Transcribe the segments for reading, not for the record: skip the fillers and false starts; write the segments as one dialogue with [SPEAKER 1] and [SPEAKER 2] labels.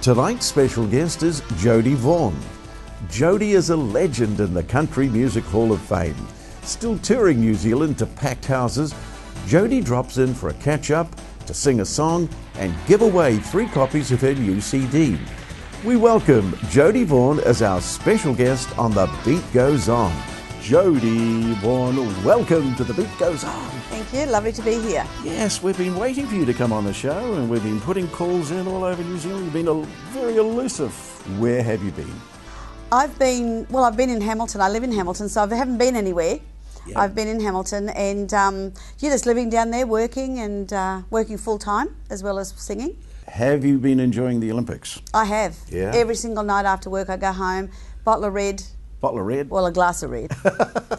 [SPEAKER 1] Tonight's special guest is Jodi Vaughan. Jodi is a legend in the Country Music Hall of Fame. Still touring New Zealand to packed houses, Jodi drops in for a catch-up, to sing a song and give away 3 copies of her new CD. We welcome Jodi Vaughan as our special guest on The Beat Goes On. Jodi Vaughan, welcome to The Beat Goes On.
[SPEAKER 2] Thank you, lovely to be here.
[SPEAKER 1] Yes, we've been waiting for you to come on the show and we've been putting calls in all over New Zealand. You've been very elusive. Where have you been?
[SPEAKER 2] I've been in Hamilton. I live in Hamilton, so I haven't been anywhere. Yep. I've been in Hamilton and you're just living down there, working and working full time as well as singing.
[SPEAKER 1] Have you been enjoying the Olympics?
[SPEAKER 2] I have.
[SPEAKER 1] Yeah.
[SPEAKER 2] Every single night after work I go home, bottle of red.
[SPEAKER 1] Bottle of red?
[SPEAKER 2] Well, a glass of red.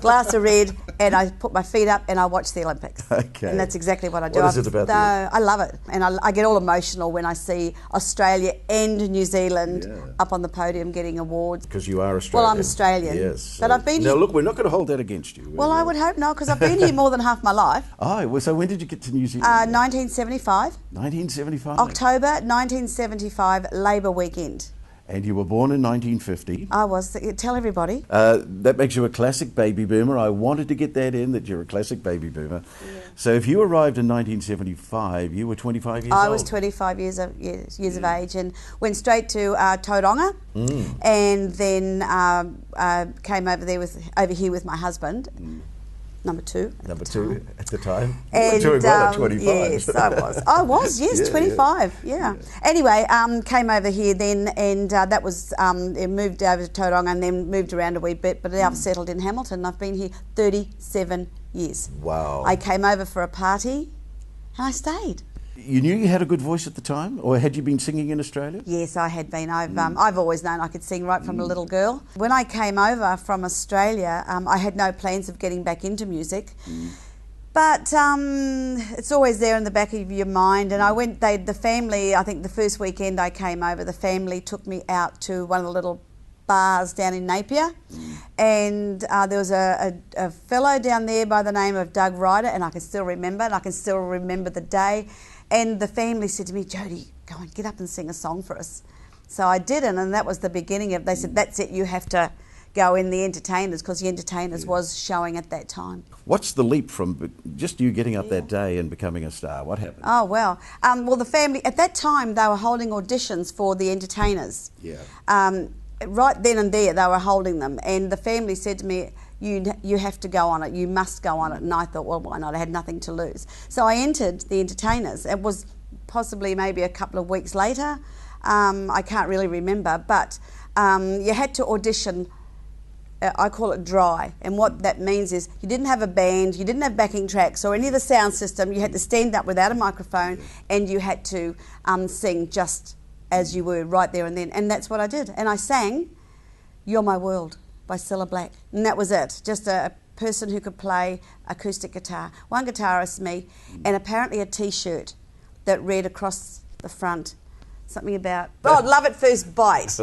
[SPEAKER 2] Glass of red, and I put my feet up and I watch the Olympics.
[SPEAKER 1] Okay.
[SPEAKER 2] And that's exactly what I do.
[SPEAKER 1] What is it about that?
[SPEAKER 2] I love it. And I get all emotional when I see Australia and New Zealand up on the podium getting awards.
[SPEAKER 1] Because you are Australian.
[SPEAKER 2] Well, I'm Australian.
[SPEAKER 1] Yes.
[SPEAKER 2] But I've been
[SPEAKER 1] Now,
[SPEAKER 2] here.
[SPEAKER 1] look, we're not going to hold that against you.
[SPEAKER 2] Well, I would hope not, because I've been here more than half my life.
[SPEAKER 1] Oh, well, so when did you get to New Zealand?
[SPEAKER 2] 1975.
[SPEAKER 1] 1975?
[SPEAKER 2] October 1975, Labour weekend.
[SPEAKER 1] And you were born in 1950.
[SPEAKER 2] I was. Tell everybody.
[SPEAKER 1] That makes you a classic baby boomer. I wanted to get that in, that you're a classic baby boomer. Yeah. So if you arrived in 1975, you were 25 years old.
[SPEAKER 2] I was 25 years of age and went straight to Tauranga and then came over here with my husband. Number two at the time.
[SPEAKER 1] And, you were doing well at 25.
[SPEAKER 2] Yes, I was, yes, 25, yeah. Anyway, came over here then and that was, moved over to Tauranga and then moved around a wee bit, but now I've settled in Hamilton. I've been here 37 years.
[SPEAKER 1] Wow.
[SPEAKER 2] I came over for a party and I stayed.
[SPEAKER 1] You knew you had a good voice at the time, or had you been singing in Australia?
[SPEAKER 2] Yes, I had been. I've always known I could sing right from a little girl. When I came over from Australia, I had no plans of getting back into music, but it's always there in the back of your mind. And I went. The family. I think the first weekend I came over, the family took me out to one of the little bars down in Napier, and there was a fellow down there by the name of Doug Ryder, and I can still remember, and I can still remember the day. And the family said to me, Jodi, go and get up and sing a song for us. So I didn't, and that was the beginning of, they said, that's it, you have to go in the Entertainers, because the Entertainers was showing at that time.
[SPEAKER 1] What's the leap from just you getting up that day and becoming a star? What happened?
[SPEAKER 2] Oh, well, the family, at that time, they were holding auditions for the Entertainers.
[SPEAKER 1] Yeah.
[SPEAKER 2] Right then and there, they were holding them, and the family said to me, you have to go on it, you must go on it. And I thought, well, why not? I had nothing to lose. So I entered the Entertainers. It was possibly maybe a couple of weeks later. I can't really remember, but you had to audition, I call it dry. And what that means is you didn't have a band, you didn't have backing tracks or any of the sound system. You had to stand up without a microphone and you had to sing just as you were right there and then. And that's what I did. And I sang You're My World by Cilla Black, and that was it. Just a person who could play acoustic guitar. One guitarist, me, and apparently a T-shirt that read across the front something about, love at first bite.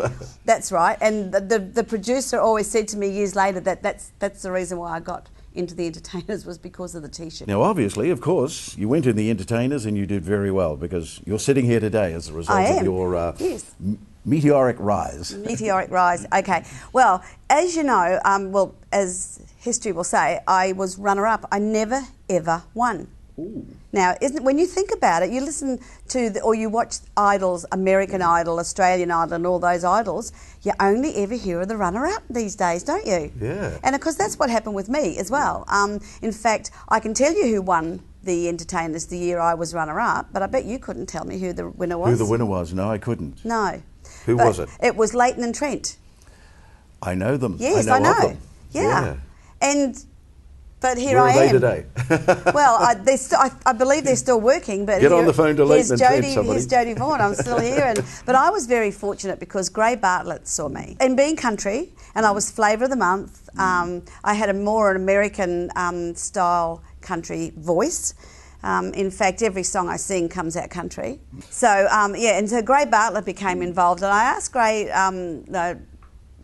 [SPEAKER 2] That's right. And the producer always said to me years later that that's the reason why I got into the Entertainers, was because of the T-shirt.
[SPEAKER 1] Now, obviously, of course, you went in the Entertainers and you did very well, because you're sitting here today as a result of your meteoric rise.
[SPEAKER 2] Meteoric rise, okay. Well, as you know, as history will say, I was runner-up. I never, ever won.
[SPEAKER 1] Ooh.
[SPEAKER 2] Now, when you think about it, you listen to or you watch Idols, American Idol, Australian Idol, and all those idols, you only ever hear of the runner-up these days, don't you?
[SPEAKER 1] Yeah.
[SPEAKER 2] And of course, that's what happened with me as well. In fact, I can tell you who won the Entertainers the year I was runner-up, but I bet you couldn't tell me who the winner was.
[SPEAKER 1] Who the winner was? No, I couldn't.
[SPEAKER 2] No.
[SPEAKER 1] Who was it?
[SPEAKER 2] It was Leighton and Trent.
[SPEAKER 1] I know them.
[SPEAKER 2] Yes, I know.
[SPEAKER 1] Of them.
[SPEAKER 2] Yeah. But here
[SPEAKER 1] Where
[SPEAKER 2] I
[SPEAKER 1] are
[SPEAKER 2] am.
[SPEAKER 1] they today?
[SPEAKER 2] Well, I believe they're still working. But
[SPEAKER 1] Get on the phone to Leighton and Trent, somebody.
[SPEAKER 2] Here's Jodi Vaughan. I'm still here. But I was very fortunate because Gray Bartlett saw me. And being country, and I was Flavour of the Month, I had an American style country voice. In fact, every song I sing comes out country. So, and so Gray Bartlett became involved. And I asked Gray,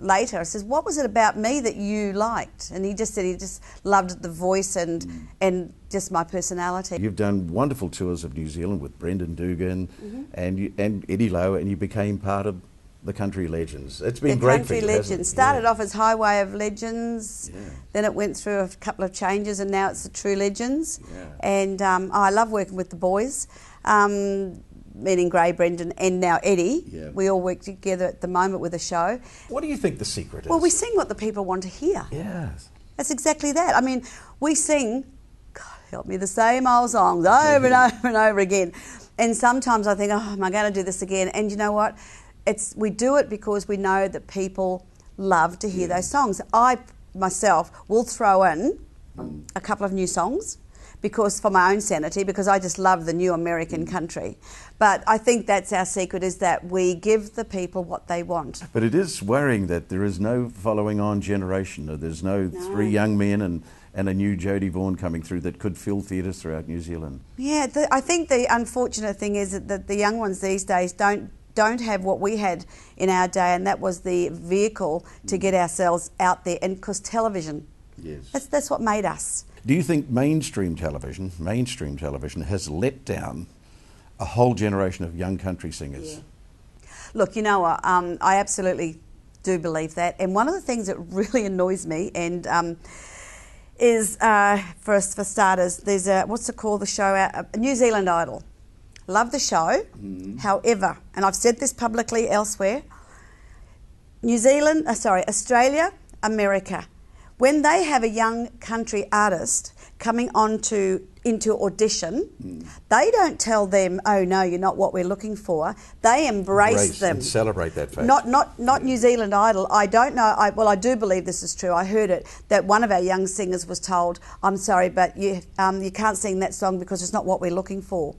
[SPEAKER 2] later. I says, what was it about me that you liked? And he just said he just loved the voice and just my personality.
[SPEAKER 1] You've done wonderful tours of New Zealand with Brendan Dugan and Eddie Lowe, and you became part of the Country Legends. It's been great for you,
[SPEAKER 2] Country
[SPEAKER 1] hasn't
[SPEAKER 2] Legends.
[SPEAKER 1] it?
[SPEAKER 2] Started off as Highway of Legends, then it went through a couple of changes, and now it's the True Legends. And I love working with the boys, meaning Gray, Brendan, and now Eddie. We all work together at the moment with a show.
[SPEAKER 1] What do you think the secret is?
[SPEAKER 2] Well, we sing what the people want to hear.
[SPEAKER 1] Yes.
[SPEAKER 2] That's exactly that. I mean, we sing, God help me, the same old songs over and over and over again. And sometimes I think, oh, am I going to do this again? And you know what? We do it because we know that people love to hear those songs. I, myself, will throw in a couple of new songs because for my own sanity, because I just love the new American country. But I think that's our secret, is that we give the people what they want.
[SPEAKER 1] But it is worrying that there is no following on generation. There's no three young men and a new Jodi Vaughan coming through that could fill theatres throughout New Zealand. Yeah,
[SPEAKER 2] I think the unfortunate thing is that the young ones these days don't have what we had in our day, and that was the vehicle to get ourselves out there, and because television, that's what made us.
[SPEAKER 1] Do you think mainstream television has let down a whole generation of young country singers?
[SPEAKER 2] Look, you know what, I absolutely do believe that, and one of the things that really annoys me and is, for starters, there's what's it called, the show, New Zealand Idol. Love the show, however, and I've said this publicly elsewhere, Australia, America, when they have a young country artist coming into audition, they don't tell them, oh no, you're not what we're looking for. They embrace them
[SPEAKER 1] and celebrate that fact.
[SPEAKER 2] Not New Zealand Idol. I don't know. I do believe this is true. I heard it that one of our young singers was told, "I'm sorry, but you can't sing that song because it's not what we're looking for."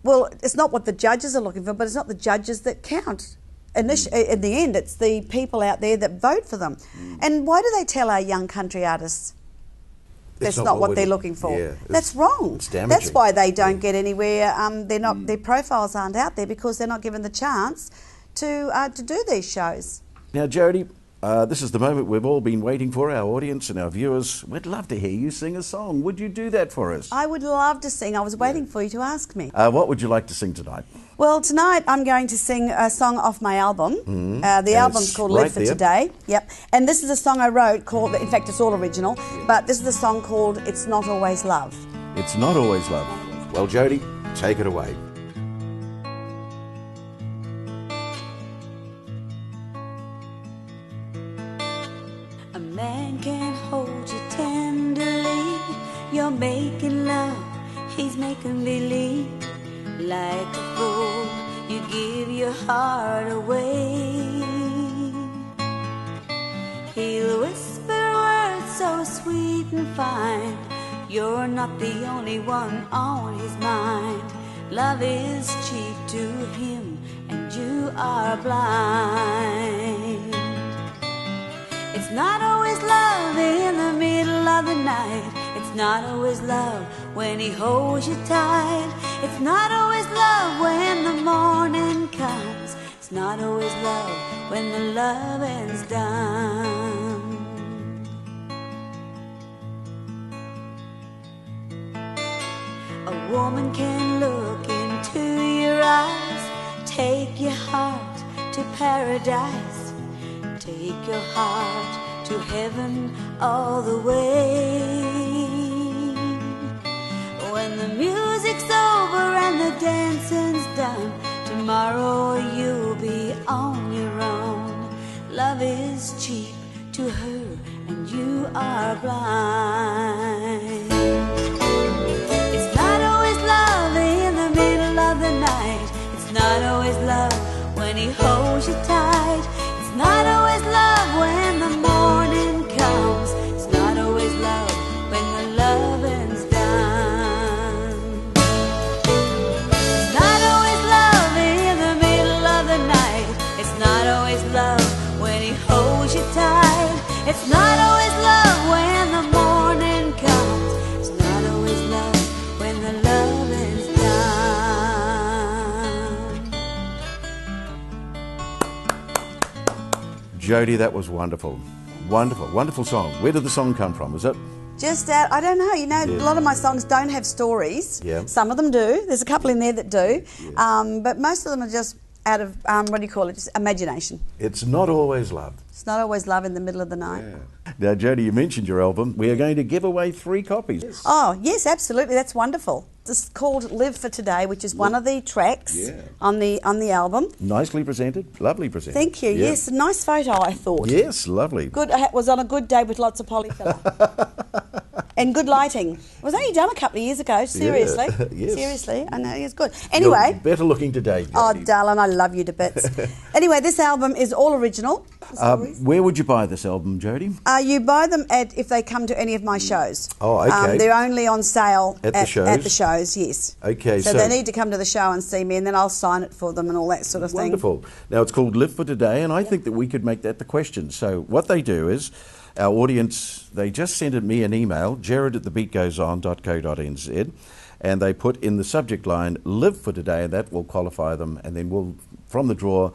[SPEAKER 2] Well, it's not what the judges are looking for, but it's not the judges that count. In the end, it's the people out there that vote for them. And why do they tell our young country artists that's not what they're looking for? That's wrong.
[SPEAKER 1] It's damaging.
[SPEAKER 2] That's why they don't get anywhere. Their profiles aren't out there because they're not given the chance to do these shows.
[SPEAKER 1] Now, Jodi, this is the moment we've all been waiting for, our audience and our viewers. We'd love to hear you sing a song. Would you do that for us?
[SPEAKER 2] I would love to sing. I was waiting for you to ask me.
[SPEAKER 1] What would you like to sing tonight?
[SPEAKER 2] Well, tonight I'm going to sing a song off my album. The album's called Live for Today. Yep. And this is a song I wrote called, in fact, it's all original, but this is a song called It's Not Always Love.
[SPEAKER 1] It's Not Always Love. Well, Jodi, take it away.
[SPEAKER 3] A man can hold you tenderly. You're making love, he's making believe. Like a fool, you give your heart away. He'll whisper words so sweet and fine. You're not the only one on his mind. Love is cheap to him, and you are blind. It's not always love in the middle of the night. It's not always love when he holds you tight. It's not always love when the morning comes. It's not always love when the loving's done. A woman can look into your eyes, take your heart to paradise, take your heart to heaven all the way. When the music's over and the dancing's done, tomorrow you'll be on your own. Love is cheap to her, and you are blind. It's not always love in the middle of the night. It's not always love when he holds you tight. It's not always love when the morning comes. It's not always love when the loving's done. It's not always love in the middle of the night. It's not always love when he holds you tight. It's not always love when the morning comes. It's not always love when the loving's done.
[SPEAKER 1] Jodi, that was wonderful. Wonderful, wonderful song. Where did the song come from? Was it?
[SPEAKER 2] Just out, I don't know, you know, a lot of my songs don't have stories.
[SPEAKER 1] Yeah.
[SPEAKER 2] Some of them do. There's a couple in there that do. But most of them are just out of, what do you call it, just imagination.
[SPEAKER 1] It's not always love.
[SPEAKER 2] It's not always love in the middle of the night.
[SPEAKER 1] Yeah. Now, Jodi, you mentioned your album. We are going to give away 3 copies. Yes.
[SPEAKER 2] Oh, yes, absolutely. That's wonderful. It's called Live for Today, which is one of the tracks on the album.
[SPEAKER 1] Nicely presented, lovely presented.
[SPEAKER 2] Thank you.
[SPEAKER 1] Yeah.
[SPEAKER 2] Yes, a nice photo, I thought.
[SPEAKER 1] Yes, lovely.
[SPEAKER 2] Good. I was on a good day with lots of polyfiller. And good lighting. It was only done a couple of years ago, seriously.
[SPEAKER 1] Yeah. Yes.
[SPEAKER 2] Seriously, I know, it's good. Anyway.
[SPEAKER 1] You're better looking today, Jodi.
[SPEAKER 2] Oh, darling, I love you to bits. Anyway, this album is all original.
[SPEAKER 1] Where would you buy this album, Jodi?
[SPEAKER 2] You buy them if they come to any of my shows.
[SPEAKER 1] Oh, okay.
[SPEAKER 2] They're only on sale
[SPEAKER 1] at the shows?
[SPEAKER 2] At the shows, yes.
[SPEAKER 1] Okay,
[SPEAKER 2] so they need to come to the show and see me, and then I'll sign it for them and all that sort of thing.
[SPEAKER 1] Wonderful. Now, it's called Live for Today, and I think that we could make that the question. So what they do is, our audience, they just send me an email, jared@thebeatgoeson.co.nz, and they put in the subject line, Live for Today, and that will qualify them, and then we'll, from the draw,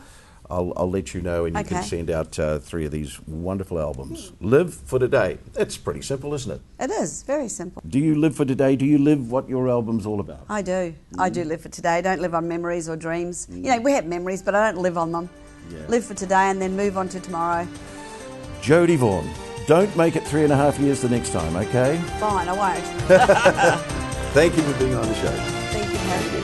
[SPEAKER 1] I'll let you know, and you can send out 3 of these wonderful albums. Live for Today. That's pretty simple, isn't it?
[SPEAKER 2] It is, very simple.
[SPEAKER 1] Do you live for today? Do you live what your album's all about?
[SPEAKER 2] I do. I do live for today. I don't live on memories or dreams. You know, we have memories, but I don't live on them.
[SPEAKER 1] Yeah.
[SPEAKER 2] Live for today and then move on to tomorrow.
[SPEAKER 1] Jodi Vaughan, don't make it 3.5 years the next time, okay?
[SPEAKER 2] Fine, I won't.
[SPEAKER 1] Thank you for being on the show.
[SPEAKER 2] Thank you, Harry.